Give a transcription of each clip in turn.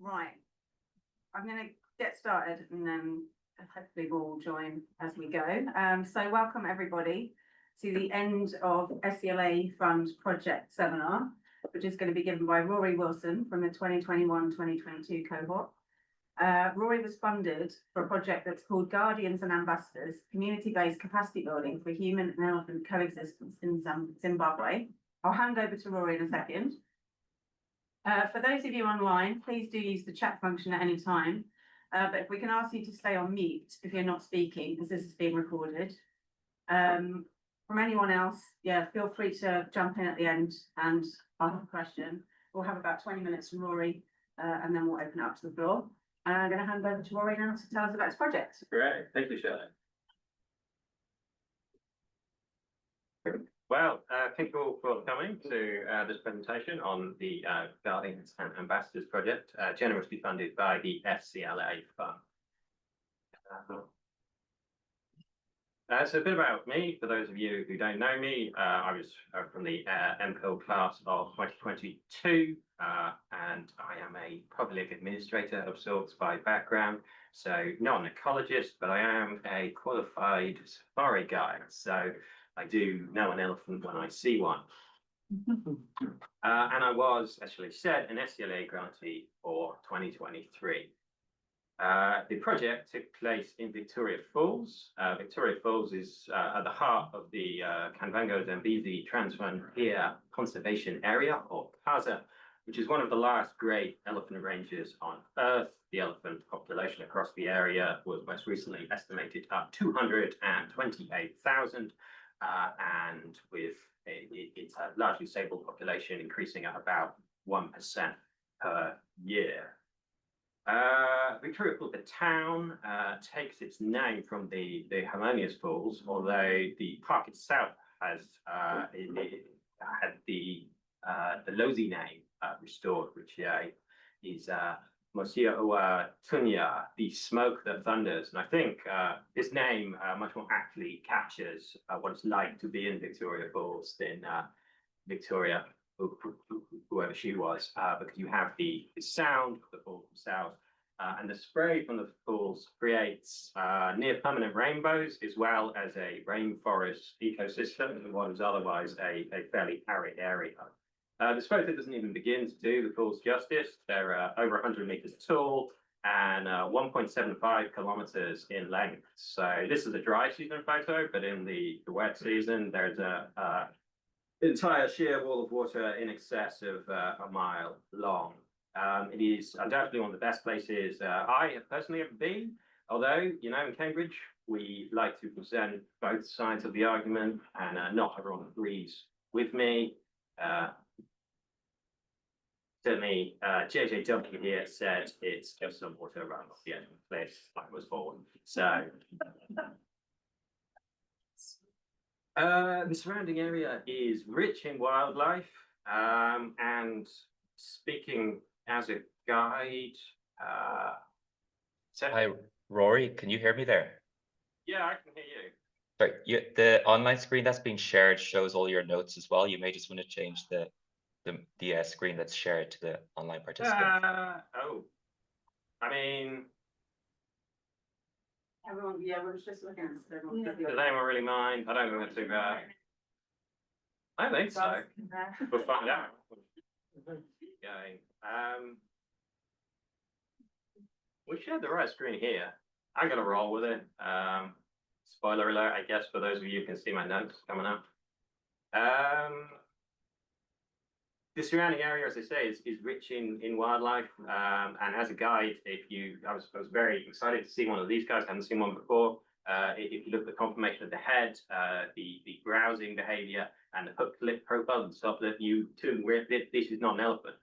Right, I'm going to get started and then hopefully we'll join as we go. So welcome everybody to the end of SCLA Fund project seminar, which is going to be given by Rory Wilson from the 2021-2022 cohort. Rory was funded for a project that's called Guardians and Ambassadors, community-based capacity building for human and elephant coexistence in Zimbabwe. I'll hand over to Rory in a second. For those of you online, please do use the chat function at any time. But if we can ask you to stay on mute if you're not speaking, because this is being recorded. From anyone else, yeah, feel free to jump in at the end and ask a question. We'll have about 20 minutes from Rory, and then we'll open it up to the floor. And I'm going to hand over to Rory now to tell us about his project. Great, thank you, Shirley. Well, thank you all for coming to this presentation on the Guardians and Ambassadors project, generously funded by the SCLA Fund. So a bit about me, for those of you who don't know me, I was from the MPhil class of 2022, and I am a public administrator of sorts by background, so not an ecologist, but I am a qualified safari guide, so I do know an elephant when I see one. And I was, as Shirley said, an SCLA grantee for 2023. The project took place in Victoria Falls. Victoria Falls is at the heart of the Kanvango Zambezi Transfrontier Conservation Area, or CASA, which is one of the last great elephant ranges on Earth. The elephant population across the area was most recently estimated at 228,000, and with it's a largely stable population increasing at about 1% per year. Victoria Falls, the town, takes its name from the Harmonious Falls, although the park itself has had the Lozi name restored, which is Mosia Oa Tunya, the smoke that thunders. And I think this name much more aptly captures what it's like to be in Victoria Falls than Victoria, whoever she was, because you have the sound of the falls themselves, and the spray from the falls creates near permanent rainbows, as well as a rainforest ecosystem in what is otherwise a fairly arid area. This photo doesn't even begin to do the falls justice. They're over 100 meters tall and 1.75 kilometers in length. So this is a dry season photo, but in the wet season, there's a entire sheer wall of water in excess of a mile long. It is undoubtedly one of the best places I have personally ever been, although, you know, in Cambridge, we like to present both sides of the argument, and not everyone agrees with me. Certainly, JJW here said it's just some water around the edge of the place I was born. So the surrounding area is rich in wildlife, and speaking as a guide. Hi, Rory, can you hear me there? Yeah, I can hear you. Sorry, the online screen that's being shared shows all your notes as well. You may just want to change the screen that's shared to the online participants. Oh, I mean, Everyone, yeah, we're just looking at it. does anyone really mind? I don't think that's too bad. I don't think so. We'll find out. Okay. We shared the right screen here. I'm gonna roll with it. Spoiler alert, I guess, for those of you who can see my notes coming up. The surrounding area, as I say, is rich in wildlife, and as a guide, I was very excited to see one of these guys. I haven't seen one before. If you look at the conformation of the head, the browsing behavior, and the hook lip profile and stuff, that you too, this is not an elephant.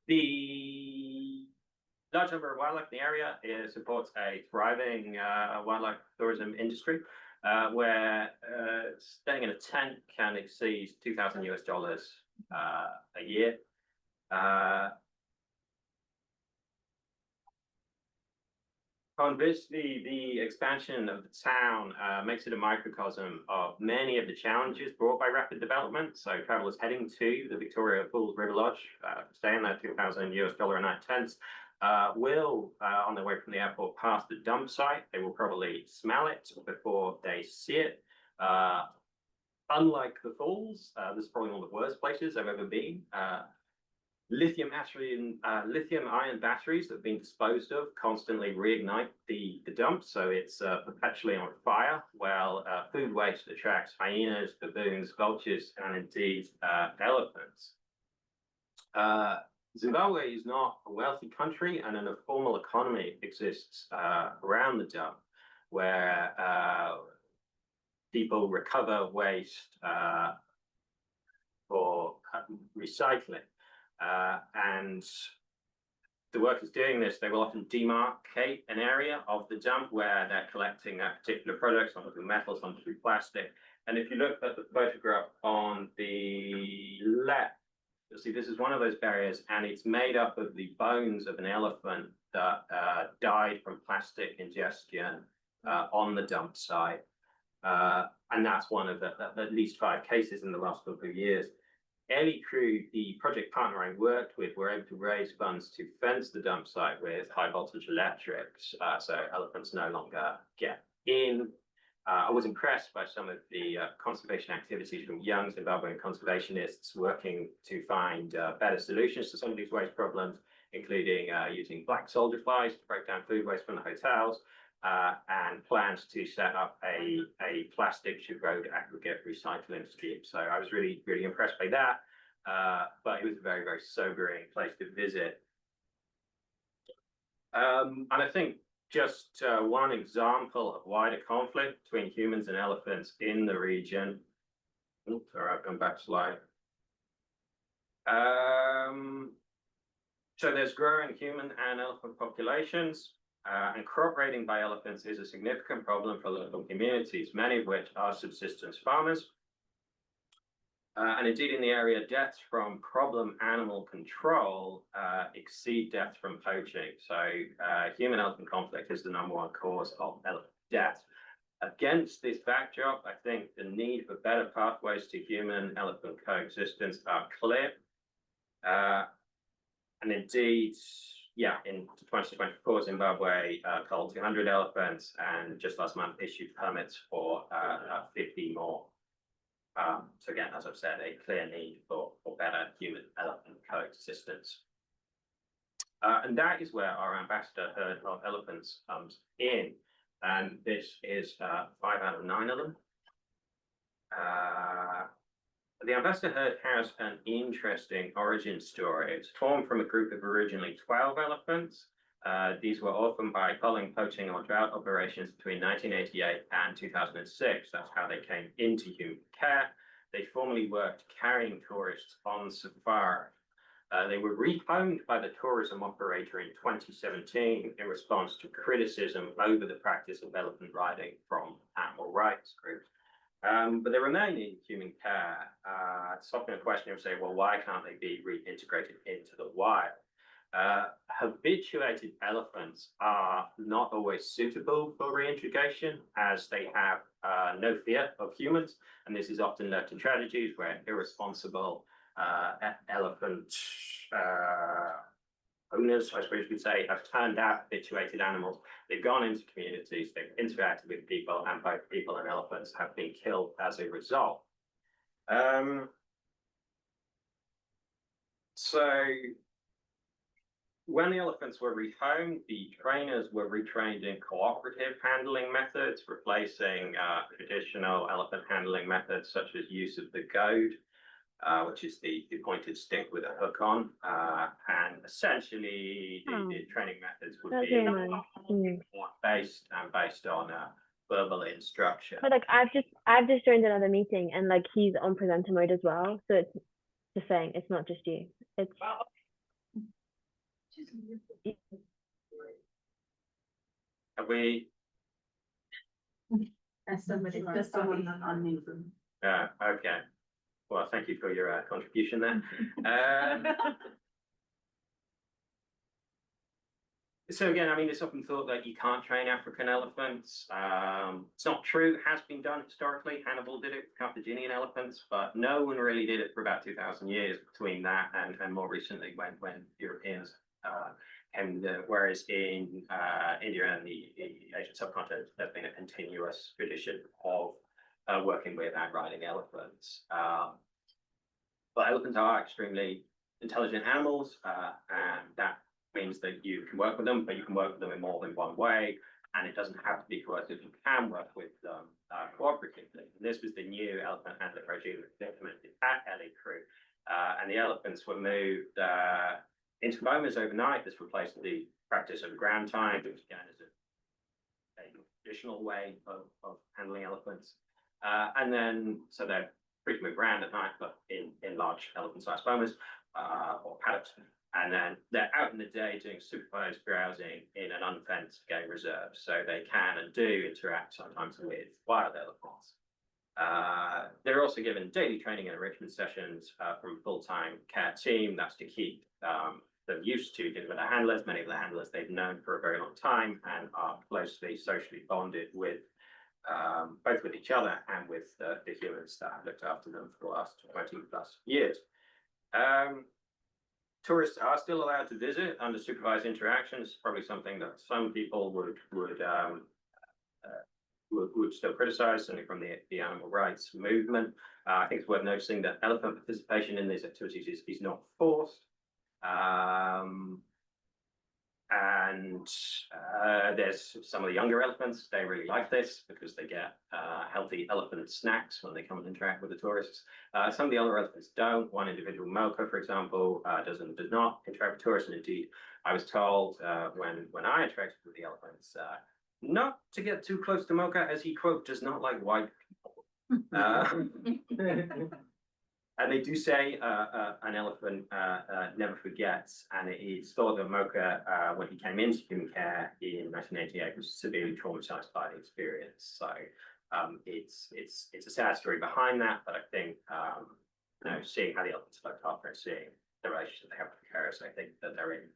The large number of wildlife in the area supports a thriving wildlife tourism industry, where staying in a tent can exceed $2,000 a year. Conversely, the expansion of the town makes it a microcosm of many of the challenges brought by rapid development. So travelers heading to the Victoria Falls River Lodge, staying there $2,000 a night tents, will, on their way from the airport, pass the dump site. They will probably smell it before they see it. Unlike the falls, this is probably one of the worst places I've ever been. Lithium ion batteries that have been disposed of constantly reignite the dump, so it's perpetually on fire, while food waste attracts hyenas, baboons, vultures, and indeed elephants. Zimbabwe is not a wealthy country, and an informal economy exists around the dump, where people recover waste for recycling. And the workers doing this, they will often demarcate an area of the dump where they're collecting particular products, some through metal, some through plastic. And if you look at the photograph on the left, you'll see this is one of those barriers, and it's made up of the bones of an elephant that died from plastic ingestion on the dump site. And that's one of the at least 5 cases in the last couple of years. Any crew, the project partner I worked with, were able to raise funds to fence the dump site with high voltage electrics, so elephants no longer get in. I was impressed by some of the conservation activities from young Zimbabwean conservationists working to find better solutions to some of these waste problems, including using black soldier flies to break down food waste from the hotels, and plans to set up a plastic to road aggregate recycling scheme. So I was really, really impressed by that. But it was a very, very sobering place to visit. And I think just one example of wider conflict between humans and elephants in the region. Oops, sorry, I've gone back a slide. So there's growing human and elephant populations. And crop raiding by elephants is a significant problem for local communities, many of which are subsistence farmers. And indeed, in the area, deaths from problem animal control exceed deaths from poaching. So human-elephant conflict is the #1 cause of elephant death. Against this backdrop, I think the need for better pathways to human-elephant coexistence are clear. And indeed, yeah, in 2024, Zimbabwe culled 200 elephants, and just last month issued permits for 50 more. So again, as I've said, a clear need for better human-elephant coexistence. And that is where our ambassador herd of elephants comes in. And this is 5 out of 9 of them. The ambassador herd has an interesting origin story. It's formed from a group of originally 12 elephants. These were orphaned by culling, poaching, or drought operations between 1988 and 2006. That's how they came into human care. They formerly worked carrying tourists on safari. They were rehomed by the tourism operator in 2017 in response to criticism over the practice of elephant riding from animal rights groups. But they remain in human care. It's often a question of saying, well, why can't they be reintegrated into the wild? Habituated elephants are not always suitable for reintegration, as they have no fear of humans, and this is often led to tragedies where irresponsible elephant owners, I suppose we'd say, have turned out habituated animals. They've gone into communities, they've interacted with people, and both people and elephants have been killed as a result. So when the elephants were rehomed, the trainers were retrained in cooperative handling methods, replacing traditional elephant handling methods such as use of the goad, which is the pointed stick with a hook on. And essentially, the training methods would be based on verbal instruction. But like I've just joined another meeting, and like he's on presenter mode as well. So it's just saying it's not just you. It's Have we? There's someone unmute them. Okay. Well, thank you for your contribution there. So again, I mean, it's often thought that you can't train African elephants. It's not true. It has been done historically. Hannibal did it with Carthaginian elephants, but no one really did it for about 2,000 years between that and more recently when Europeans came. Whereas in India and the Asian subcontinent, there's been a continuous tradition of working with and riding elephants. But elephants are extremely intelligent animals, and that means that you can work with them, but you can work with them in more than one way, and it doesn't have to be coercive. You can work with them cooperatively. And this was the new elephant handling regime implemented at LA Crew, and the elephants were moved into bomas overnight. This replaced the practice of ground time, which again is a traditional way of handling elephants. And then, so they're free to move around at night, but in large elephant-sized bomas or paddocks. And then they're out in the day doing supervised browsing in an unfenced game reserve. So they can and do interact sometimes with wild elephants. They're also given daily training and enrichment sessions from a full-time care team. That's to keep them used to dealing with their handlers. Many of the handlers they've known for a very long time and are closely socially bonded with both with each other and with the humans that have looked after them for the last 20 plus years. Tourists are still allowed to visit under supervised interactions, probably something that some people would still criticize, certainly from the animal rights movement. I think it's worth noticing that elephant participation in these activities is not forced. And there's some of the younger elephants, they really like this because they get healthy elephant snacks when they come and interact with the tourists. Some of the other elephants don't. One individual, Mocha, for example, does not interact with tourists. And indeed, I was told when I interacted with the elephants, not to get too close to Mocha, as he, quote, does not like white people. And they do say an elephant never forgets, and it's thought that Mocha, when he came into human care in 1988, was severely traumatized by the experience. So it's a sad story behind that, but I think seeing how the elephants looked after and seeing the relationship they have with the carers, I think that they're in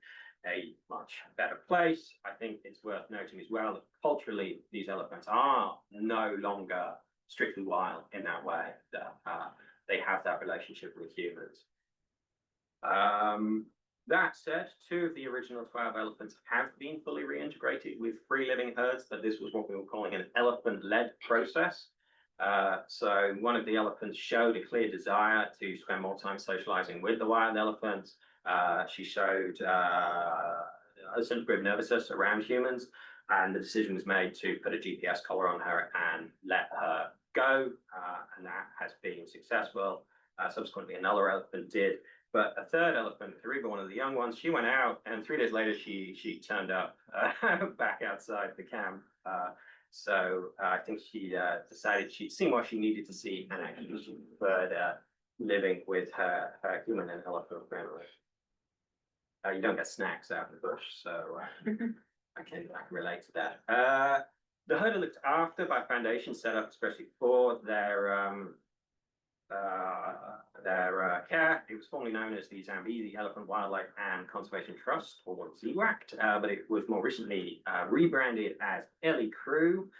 a much better place. I think it's worth noting as well that culturally these elephants are no longer strictly wild in that way. They have that relationship with humans. That said, 2 of the original 12 elephants have been fully reintegrated with free living herds, but this was what we were calling an elephant-led process. So one of the elephants showed a clear desire to spend more time socializing with the wild elephants. She showed a certain degree of nervousness around humans, and the decision was made to put a GPS collar on her and let her go, and that has been successful. Subsequently, another elephant did, but a third elephant, Kariba, one of the young ones, she went out, and 3 days later, she turned up back outside the camp. So I think she decided she'd seen what she needed to see, and actually she preferred living with her human and elephant family. You don't get snacks out in the bush, so I can relate to that. The herd are looked after by foundations set up especially for their care. It was formerly known as the Zambezi Elephant Wildlife and Conservation Trust, or ZWACT, but it was more recently rebranded as LA Crew.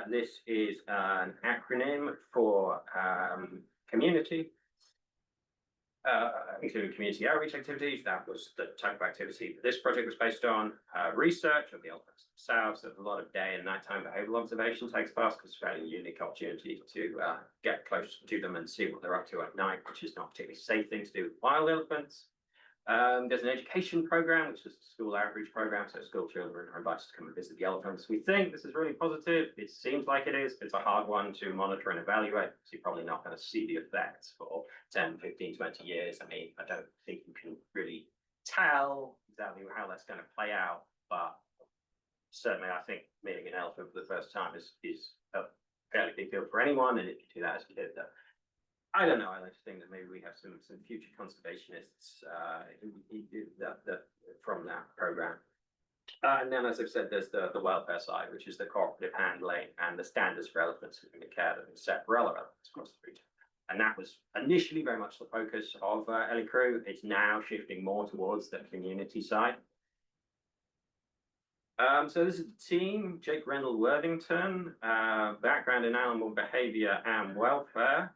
This is an acronym for community, including community outreach activities. That was the type of activity that this project was based on. Research of the elephants themselves. There's a lot of day and nighttime behavioral observation takes place because it's a fairly unique opportunity to get close to them and see what they're up to at night, which is not a particularly safe thing to do with wild elephants. There's an education program, which is a school outreach program, so school children are invited to come and visit the elephants. We think this is really positive. It seems like it is. It's a hard one to monitor and evaluate, so you're probably not going to see the effects for 10, 15, 20 years. I mean, I don't think you can really tell exactly how that's going to play out, but certainly I think meeting an elephant for the first time is a fairly big deal for anyone, and if you do that as a kid, I don't know. I like to think that maybe we have some future conservationists from that program. And then, as I've said, there's the welfare side, which is the cooperative handling and the standards for elephants in the care that have been set for other elephants across the region. And that was initially very much the focus of LA Crew. It's now shifting more towards the community side. So this is the team: Jake Rendell Worthington, background in animal behavior and welfare.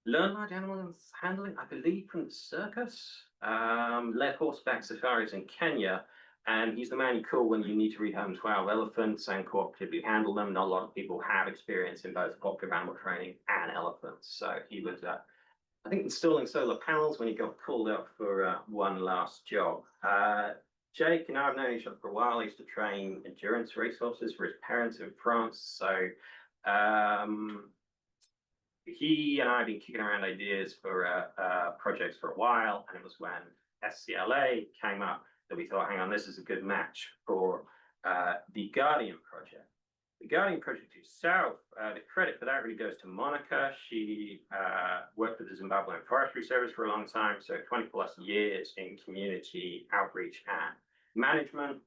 Learned large animals handling, I believe, from the circus. Led horseback safaris in Kenya, and he's the man you call when you need to rehome 12 elephants and cooperatively handle them. Not a lot of people have experience in both cooperative animal training and elephants, so he was, I think, installing solar panels when he got called up for one last job. Jake and I have known each other for a while. He used to train endurance racehorses for his parents in France. So he and I have been kicking around ideas for projects for a while. And it was when SCLA came up that we thought, hang on, this is a good match for the Guardian project. The Guardian project itself, the credit for that really goes to Monica. She worked with the Zimbabwean Forestry Service for a long time, so 20 plus years in community outreach and management,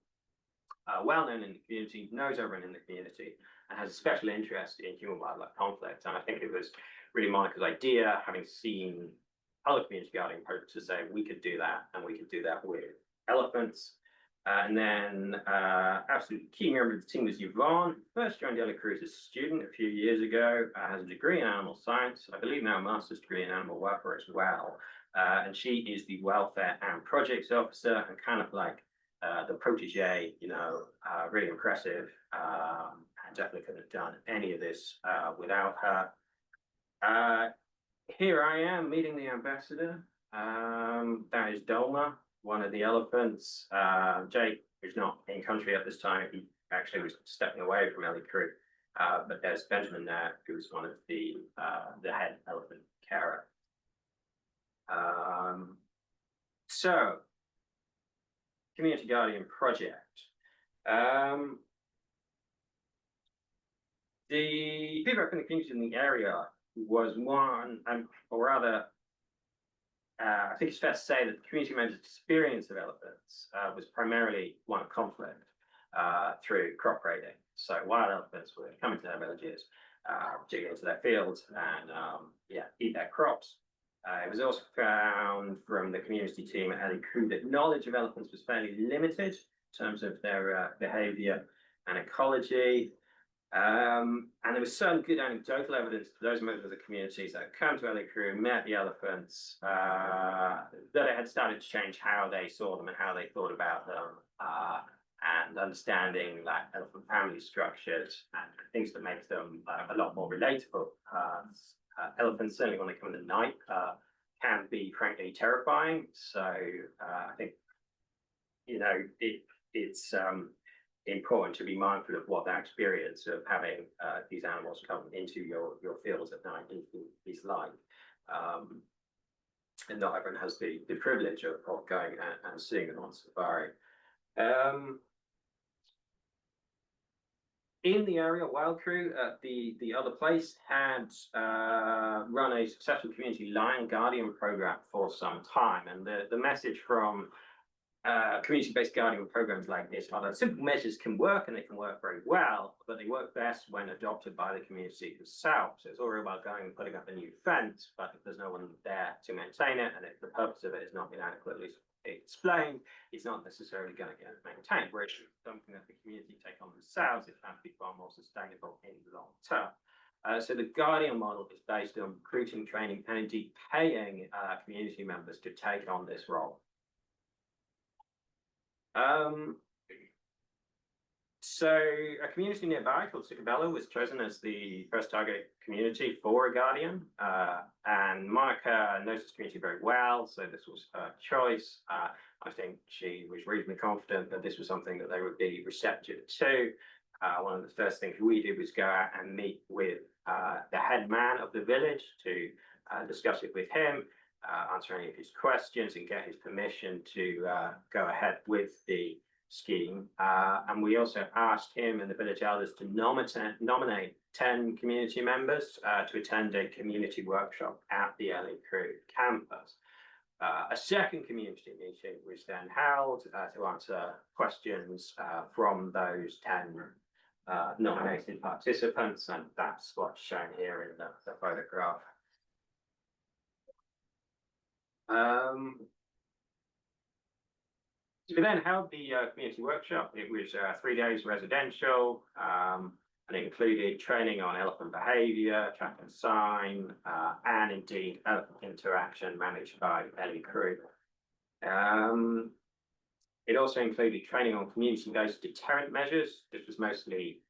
well known in the community, knows everyone in the community, and has a special interest in human-wildlife conflict. And I think it was really Monica's idea, having seen other community guardian projects, to say we could do that, and we could do that with elephants. And then absolutely key member of the team was Yvonne, who first joined LA Crew as a student a few years ago, has a degree in animal science, I believe now a master's degree in animal welfare as well. And she is the welfare and projects officer, and kind of like the protege, you know, really impressive. And definitely couldn't have done any of this without her. Here I am meeting the ambassador. That is Dolma, one of the elephants. Jake is not in country at this time. He actually was stepping away from LA Crew. But there's Benjamin there, who's one of the head elephant carer. So, Community Guardian Project. The feedback from the community in the area was one, or rather, I think it's fair to say that the community members' experience of elephants was primarily one of conflict through crop raiding. So wild elephants were coming to their villages, digging into their fields, and eat their crops. It was also found from the community team at LA Crew that knowledge of elephants was fairly limited in terms of their behavior and ecology. And there was some good anecdotal evidence to those members of the communities that had come to LA Crew, met the elephants, that it had started to change how they saw them and how they thought about them, and understanding like elephant family structures and things that make them a lot more relatable. Elephants, certainly when they come in the night, can be frankly terrifying. So I think, you know, it's important to be mindful of what that experience of having these animals come into your fields at night is like. And not everyone has the privilege of going and seeing them on safari. In the area, Wild Crew at the other place had run a successful community lion guardian program for some time, and the message from community-based guardian programs like this are that simple measures can work, and they can work very well, but they work best when adopted by the community itself. So it's all about going and putting up a new fence, but if there's no one there to maintain it, and if the purpose of it has not been adequately explained, it's not necessarily going to get maintained. Whereas something that the community take on themselves, it's found to be far more sustainable in the long term. So the Guardian model is based on recruiting, training, and indeed paying community members to take on this role. So a community nearby called Sicabella was chosen as the first target community for a guardian, and Monica knows this community very well, so this was her choice. I think she was reasonably confident that this was something that they would be receptive to. One of the first things we did was go out and meet with the head man of the village to discuss it with him, answer any of his questions, and get his permission to go ahead with the scheme. And we also asked him and the village elders to nominate 10 community members to attend a community workshop at the LA Crew campus. A second community meeting was then held to answer questions from those 10 nominated participants, and that's what's shown here in the photograph. So we then held the community workshop. It was 3 days residential, and it included training on elephant behaviour, track and sign, and indeed elephant interaction managed by Ellie Crew. It also included training on community-based deterrent measures. This was mostly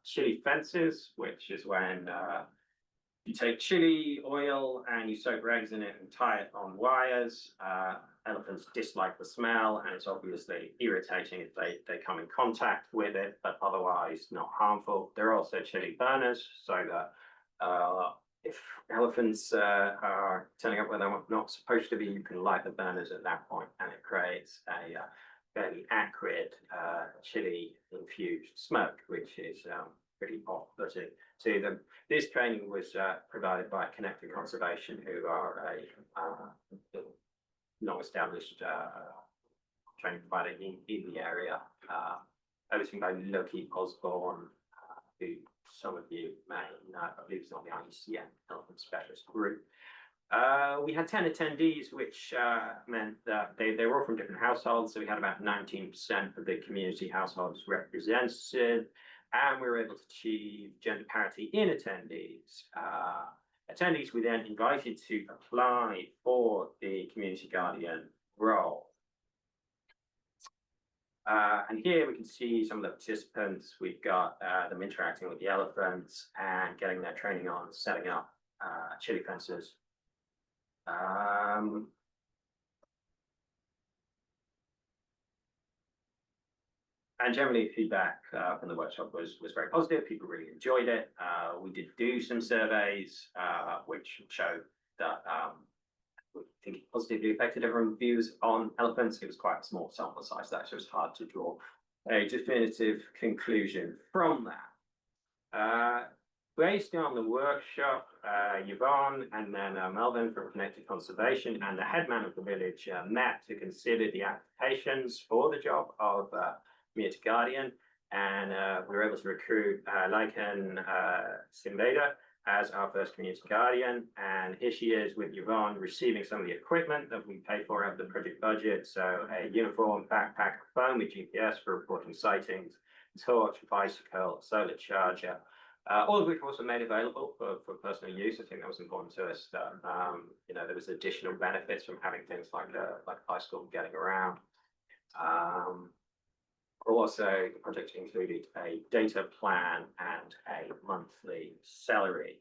chili fences, which is when you take chili oil and you soak rags in it and tie it on wires. Elephants dislike the smell, and it's obviously irritating if they come in contact with it, but otherwise not harmful. There are also chili burners, so that if elephants are turning up where they're not supposed to be, you can light the burners at that point, and it creates a fairly acrid chili-infused smoke, which is pretty off-putting to them. This training was provided by Connected Conservation, who are a long-established training provider in the area, overseen by Loki Osborne, who some of you may know, I believe is on the IUCN Elephant Specialist Group. We had 10 attendees, which meant that they were all from different households. So we had about 19% of the community households represented, and we were able to achieve gender parity in attendees. Attendees we then invited to apply for the community guardian role. And here we can see some of the participants. We've got them interacting with the elephants and getting their training on setting up chili fences. And generally, feedback from the workshop was very positive. People really enjoyed it. We did do some surveys, which showed that we think it positively affected everyone's views on elephants. It was quite a small sample size, though, so it's hard to draw a definitive conclusion from that. Based on the workshop, Yvonne and then Melvin from Connected Conservation and the headman of the village met to consider the applications for the job of community guardian, and we were able to recruit Lycan Simbeda as our first community guardian, and here she is with Yvonne receiving some of the equipment that we paid for out of the project budget. So a uniform, backpack, phone with GPS for reporting sightings, torch, bicycle, solar charger, all of which were also made available for personal use. I think that was important to us, that you know, there was additional benefits from having things like a bicycle getting around. Also, the project included a data plan and a monthly salary.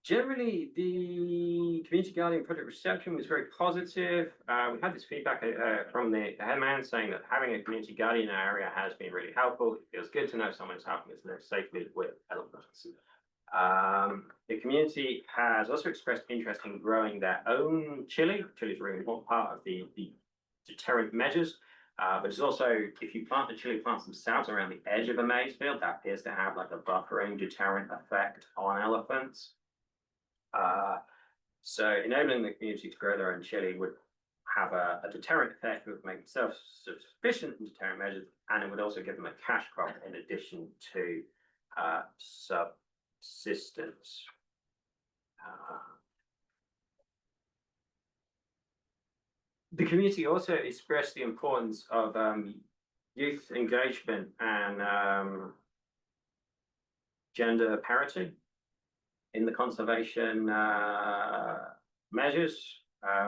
Generally, the community guardian project reception was very positive. We had this feedback from the headman saying that having a community guardian in our area has been really helpful. It feels good to know someone's helping us live safely with elephants. The community has also expressed interest in growing their own chili. Chili is a really important part of the deterrent measures, but it's also, if you plant the chili plants themselves around the edge of a maize field, that appears to have like a buffering deterrent effect on elephants. So enabling the community to grow their own chili would have a deterrent effect. It would make self-sufficient in deterrent measures, and it would also give them a cash crop in addition to subsistence. The community also expressed the importance of youth engagement and gender parity in the conservation measures,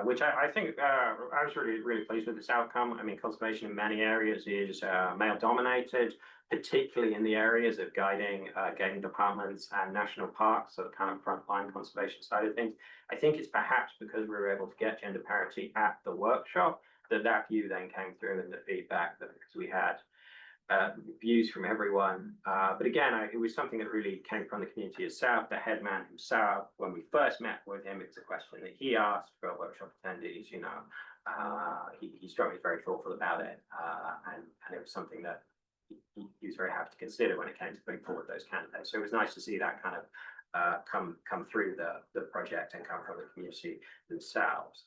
which I think I was really pleased with this outcome. I mean, conservation in many areas is male dominated, particularly in the areas of guiding game departments and national parks, so the kind of frontline conservation side of things. I think it's perhaps because we were able to get gender parity at the workshop that view then came through in the feedback, that because we had views from everyone. But again, it was something that really came from the community itself. The headman himself, when we first met with him, it's a question that he asked for workshop attendees. You know, he struck me very thoughtful about it, and it was something that he was very happy to consider when it came to bring forward those candidates. So it was nice to see that kind of come through the project and come from the community themselves.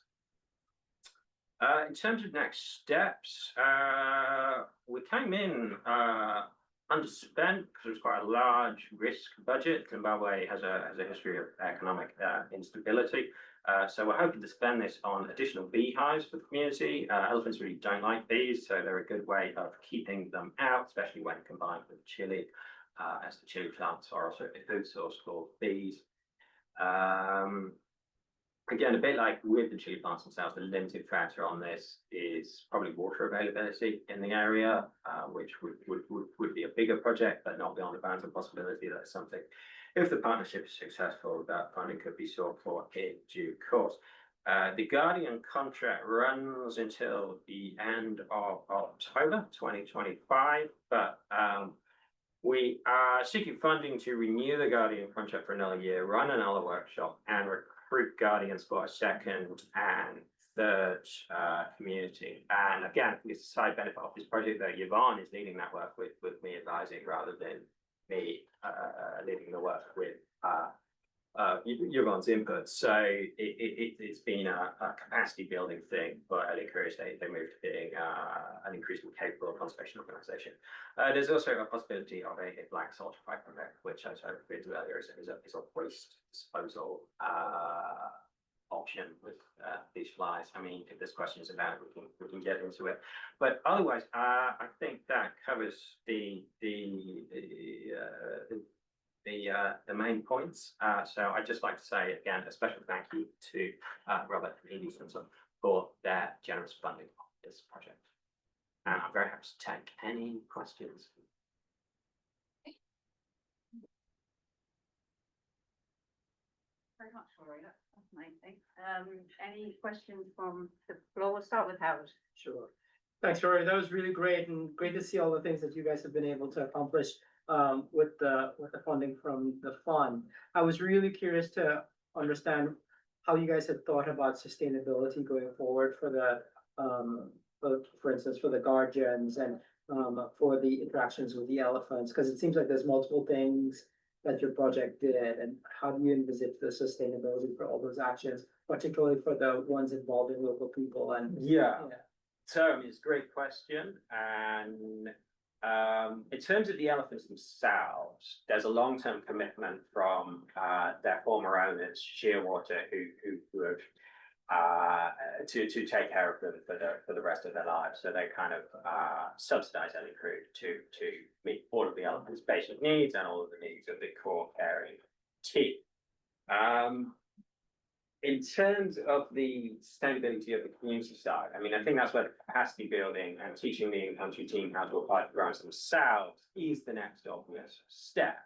In terms of next steps, we came in underspent because it was quite a large risk budget. Zimbabwe has a history of economic instability. So we're hoping to spend this on additional beehives for the community. Elephants really don't like bees, so they're a good way of keeping them out, especially when combined with chili, as the chili plants are also a food source for bees. Again, a bit like with the chili plants themselves, the limited factor on this is probably water availability in the area, which would be a bigger project, but not beyond the bounds of possibility. That's something, if the partnership is successful, that funding could be sought for in due course. The Guardian contract runs until the end of October 2025, but we are seeking funding to renew the Guardian contract for another year, run another workshop, and recruit Guardians for a second and third community. And again, this is a side benefit of this project that Yvonne is leading that work with me advising rather than me leading the work with Yvonne's input. So it's been a capacity building thing, but at Encourage they moved to being an increasingly capable conservation organisation. There's also a possibility of a black salt project, which as I referred to earlier is a waste disposal option with these flies. I mean, if there's questions about it, we can get into it. But otherwise, I think that covers the main points. So I'd just like to say again a special thank you to Robert and Edie Simpson for their generous funding of this project. And I'm very happy to take any questions. Very much, Rory. That's amazing. Any questions from the floor? We'll start with Howard. Sure. Thanks, Rory. That was really great, and great to see all the things that you guys have been able to accomplish with the funding from the fund. I was really curious to understand how you guys had thought about sustainability going forward for the for instance, for the guardians and for the interactions with the elephants, because it seems like there's multiple things that your project did, and how do you envisage the sustainability for all those actions, particularly for the ones involving local people? And So it's a great question. And in terms of the elephants themselves, there's a long-term commitment from their former owners, Shearwater, who have to take care of them for the rest of their lives. So they kind of subsidize any crew to meet all of the elephants' basic needs and all of the needs of the core caring team. In terms of the sustainability of the community side, I mean, I think that's where the capacity building and teaching the in-country team how to apply for grants themselves is the next obvious step.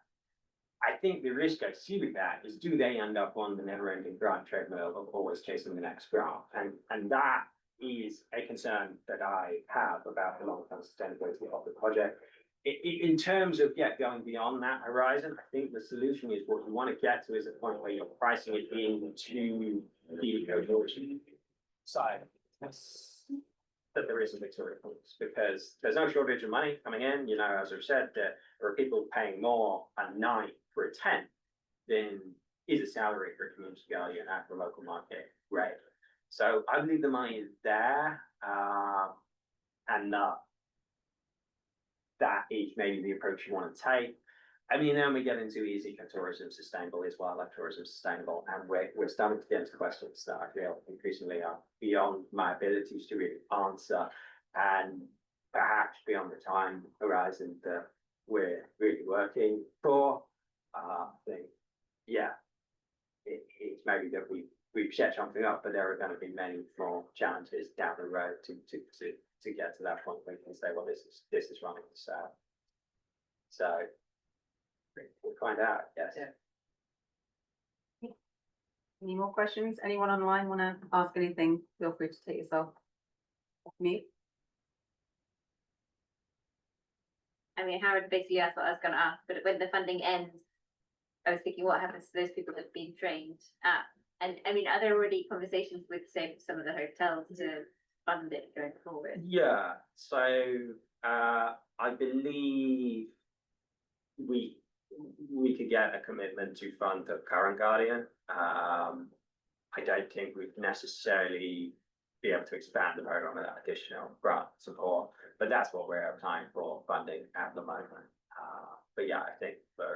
I think the risk I see with that is, do they end up on the never-ending grant treadmill of always chasing the next grant? And that is a concern that I have about the long-term sustainability of the project. In terms of going beyond that horizon, I think the solution is what you want to get to is a point where you're pricing it into the overall side. That there is a Victoria Falls, because there's no shortage of money coming in. You know, as I've said, there are people paying more a night for a tent than is a salary for a community guardian at the local market rate. So I believe the money is there, and that is maybe the approach you want to take. I mean, then we get into is ecotourism sustainable, is wildlife tourism sustainable? And we're starting to get into questions that I feel increasingly are beyond my abilities to really answer, and perhaps beyond the time horizon that we're really working for. I think, it's maybe that we've set something up, but there are going to be many more challenges down the road to get to that point where we can say, well, this is running the south. So we'll find out. Yes. Yeah. Any more questions? Anyone online want to ask anything? Feel free to take yourself off mute. I mean, Howard basically asked what I was going to ask, but when the funding ends, I was thinking, what happens to those people that have been trained at? And I mean, are there already conversations with, say, some of the hotels to fund it going forward? Yeah. So I believe we could get a commitment to fund the current Guardian. I don't think we'd necessarily be able to expand the program with that additional grant support, but that's what we're applying for funding at the moment. but yeah, I think for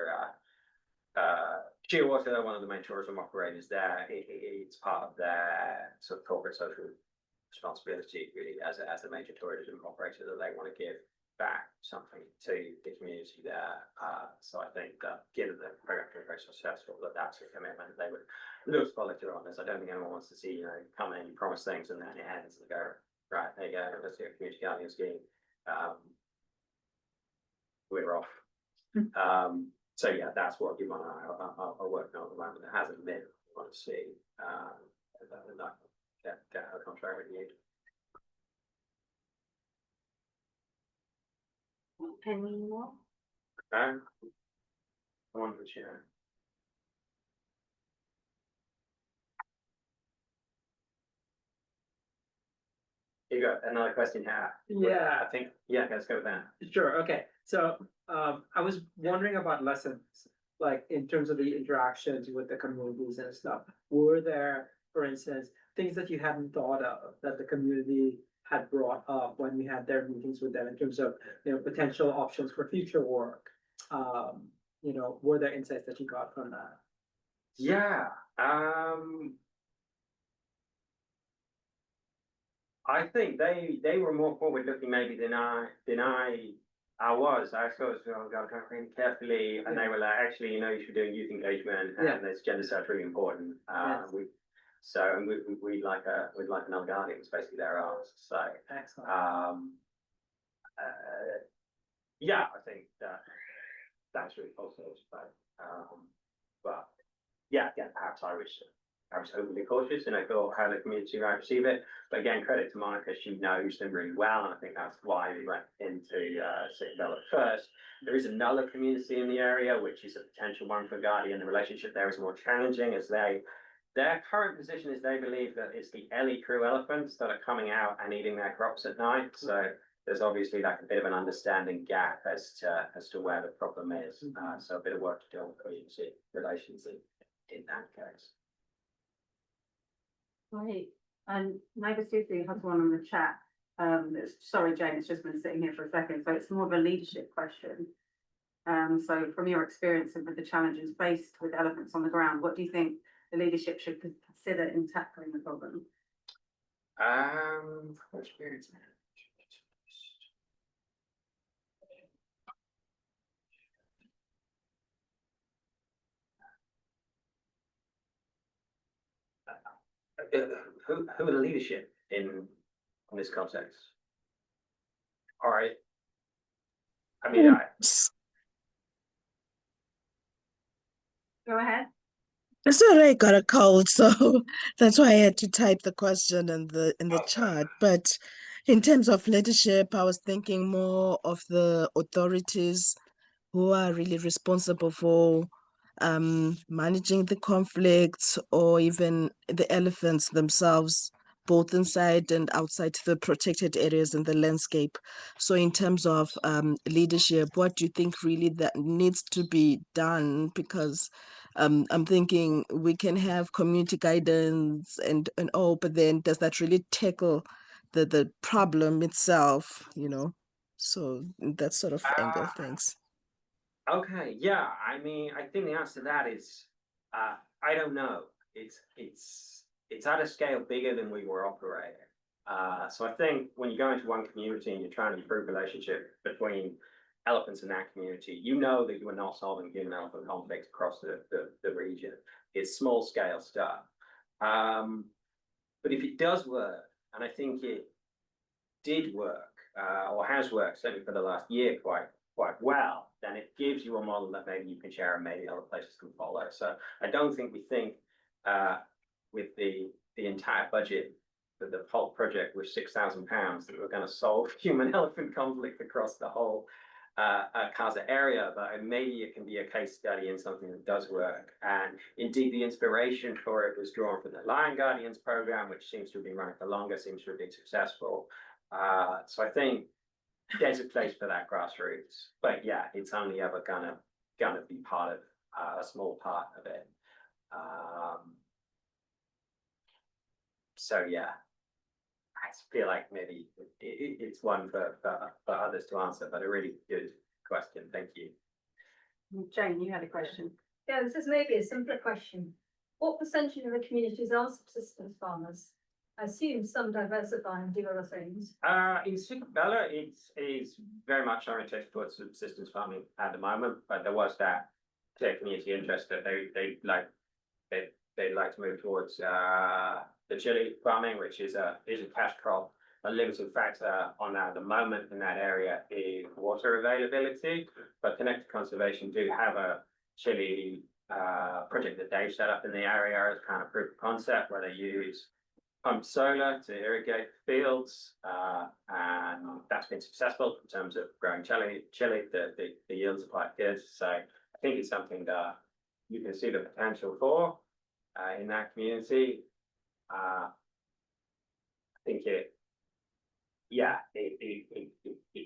Shearwater, they're one of the main tourism operators there. It's part of their sort of corporate social responsibility, really, as a major tourism operator, that they want to give back something to the community there. So I think that given the program is very successful, that's a commitment they would look to follow through on this. I don't think anyone wants to see, come in, promise things, and then it ends and go, right, there you go, let's do a community gardening scheme. We're off. So yeah, that's what you and I are working on at the moment. It hasn't been, we want to see, get our contract renewed. Any more? One for share. You got another question here? Yeah. I think, yeah, let's go with that. Sure, okay, so, I was wondering about lessons, like in terms of the interactions with the communities and stuff. Were there, for instance, things that you hadn't thought of that the community had brought up when we had their meetings with them in terms of, potential options for future work? Were there insights that you got from that? Yeah, I think they were more forward looking maybe than I was. I sort of got really carefully, and they were like, actually, you should do youth engagement, and Yeah. this gender stuff's really important. Yes. We'd like another guardian. It's basically their ask. So Excellent. yeah, I think that's really positive. But yeah, perhaps I was overly cautious, and I thought how the community might receive it. But again, credit to Monica, she knows them really well, and I think that's why we went into Citadel at first. There is another community in the area, which is a potential one for Guardian. The relationship there is more challenging, as their current position is they believe that it's the Ellie crew elephants that are coming out and eating their crops at night. So there's obviously like a bit of an understanding gap as to where the problem is. So a bit of work to do on community relations in that case. Right, and Neighbour Susie has one on the chat. Sorry, Jane, it's just been sitting here for a second, so it's more of a leadership question. So from your experience with the challenges faced with elephants on the ground, what do you think the leadership should consider in tackling the problem? Experience. Who are the leadership in this context? All right. I mean, Go ahead. Sorry, I got a cold, so that's why I had to type the question in the chat. But in terms of leadership, I was thinking more of the authorities who are really responsible for managing the conflicts, or even the elephants themselves, both inside and outside the protected areas in the landscape. So in terms of leadership, what do you think really that needs to be done? Because I'm thinking we can have community guidance and all, but then does that really tackle the problem itself, So that sort of angle, thanks. okay, yeah. I mean, I think the answer to that is I don't know. It's at a scale bigger than we were operating. So I think when you go into one community and you're trying to improve relationship between elephants in that community, you know that you are not solving human elephant conflict across the region. It's small scale stuff. But if it does work, and I think it did work, or has worked certainly for the last year quite well, then it gives you a model that maybe you can share and maybe other places can follow. So I don't think we think with the entire budget for the whole project with £6,000 that we're going to solve human elephant conflict across the whole Casa area, but maybe it can be a case study in something that does work. And indeed, the inspiration for it was drawn from the Lion Guardians program, which seems to have been running for longer, seems to have been successful. So I think there's a place for that grassroots, but yeah, it's only ever gonna be part of a small part of it. So yeah, I feel like maybe it's one for others to answer, but a really good question. Thank you. Jane, you had a question. Yeah, this is maybe a simpler question. What percentage of the communities are subsistence farmers? I assume some diversify and do other things. In Sukabella, it is very much oriented towards subsistence farming at the moment, but there was that clear community interest that they'd like to move towards the chili farming, which is a cash crop. A limiting factor on that at the moment in that area is water availability, but Connected Conservation do have a chili project that they've set up in the area as kind of proof of concept, where they use pumped solar to irrigate fields, and that's been successful in terms of growing chili. The yields are quite good, so I think it's something that you can see the potential for in that community. I think it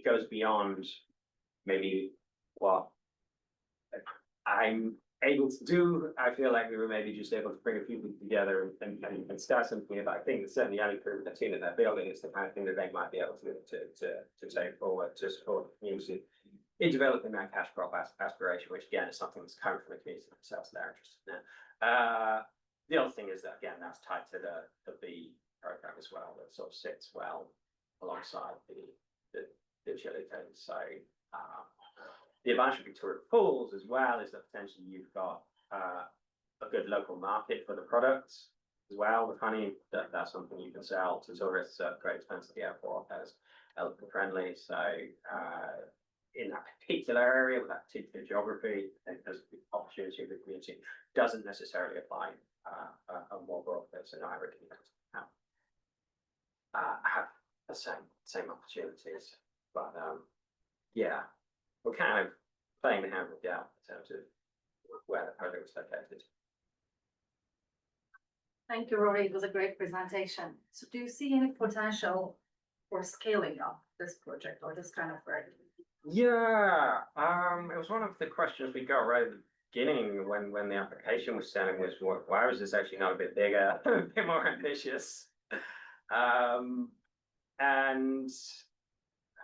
goes beyond maybe what I'm able to do. I feel like we were maybe just able to bring a few people together and start something. But I think that certainly any group that's in that building is the kind of thing that they might be able to take forward to support the community in developing that cash crop aspiration, which again is something that's coming from the community themselves they're interested in. The other thing is that again that's tied to the bee program as well, that sort of sits well alongside the chili thing. So the advantage of Victoria Falls as well is that potentially you've got a good local market for the products as well. With honey, that's something you can sell to tourists at great expense at the airport as elephant friendly. So in that particular area with that particular geography, I think there's the opportunity of the community doesn't necessarily apply a more broad scenario. Have the same opportunities, but yeah, we're kind of playing the hand with the out in terms of where the project is located. Thank you, Rory. It was a great presentation. So do you see any potential for scaling up this project or this kind of work? Yeah, it was one of the questions we got right at the beginning when the application was sent, was why was this actually not a bit bigger, a bit more ambitious? And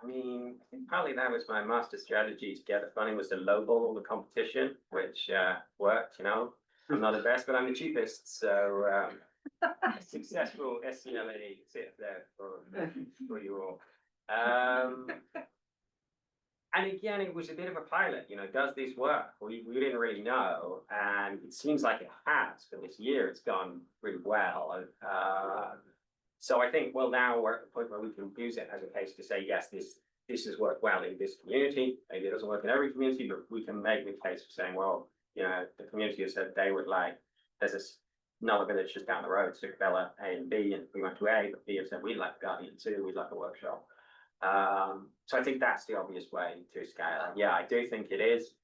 I mean, I think partly that was my master strategy to get the funding, was to lowball all the competition, which worked. You know, I'm not the best, but I'm the cheapest. So a successful SCLA sit there for you all. And again, it was a bit of a pilot. You know, does this work? We didn't really know, and it seems like it has for this year. It's gone really well. So I think, well, now we're at the point where we can use it as a case to say, yes, this has worked well in this community. Maybe it doesn't work in every community, but we can make the case of saying, well, you know, the community has said they would like, there's another village just down the road, Sukabella A and B, and we went to A, but B have said we'd like a Guardian too, we'd like a workshop. So I think that's the obvious way to scale. And yeah, I do think it is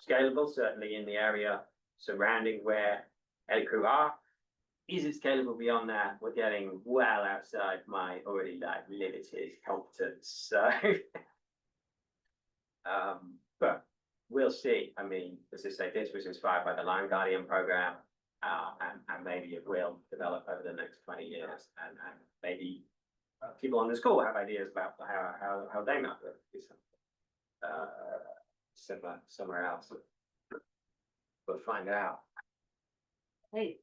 scalable, certainly in the area surrounding where Elcrew are. Is it scalable beyond that? We're getting well outside my already like limited competence. So, but we'll see. I mean, as I say, this was inspired by the Lion Guardian program, and maybe it will develop over the next 20 years, and maybe people on this call have ideas about how they might do something similar somewhere else. We'll find out. Hey.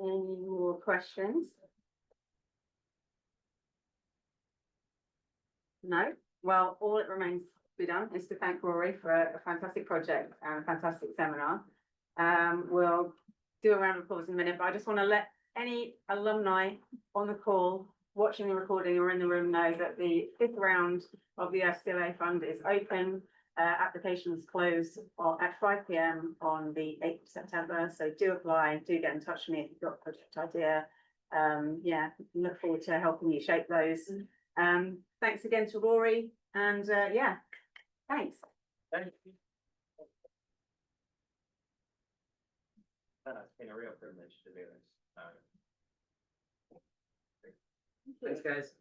Any more questions? No? Well, all it remains to be done is to thank Rory for a fantastic project and a fantastic seminar. We'll do a round of applause in a minute, but I just want to let any alumni on the call, watching the recording or in the room, know that the 5th round of the SCLA Fund is open. Applications close at 5 p.m. on the 8th of September. So do apply, do get in touch with me if you've got a project idea. Yeah, look forward to helping you shape those. Thanks again to Rory, and yeah, thanks. Thank you. It's been a real privilege to do this. Thanks, guys.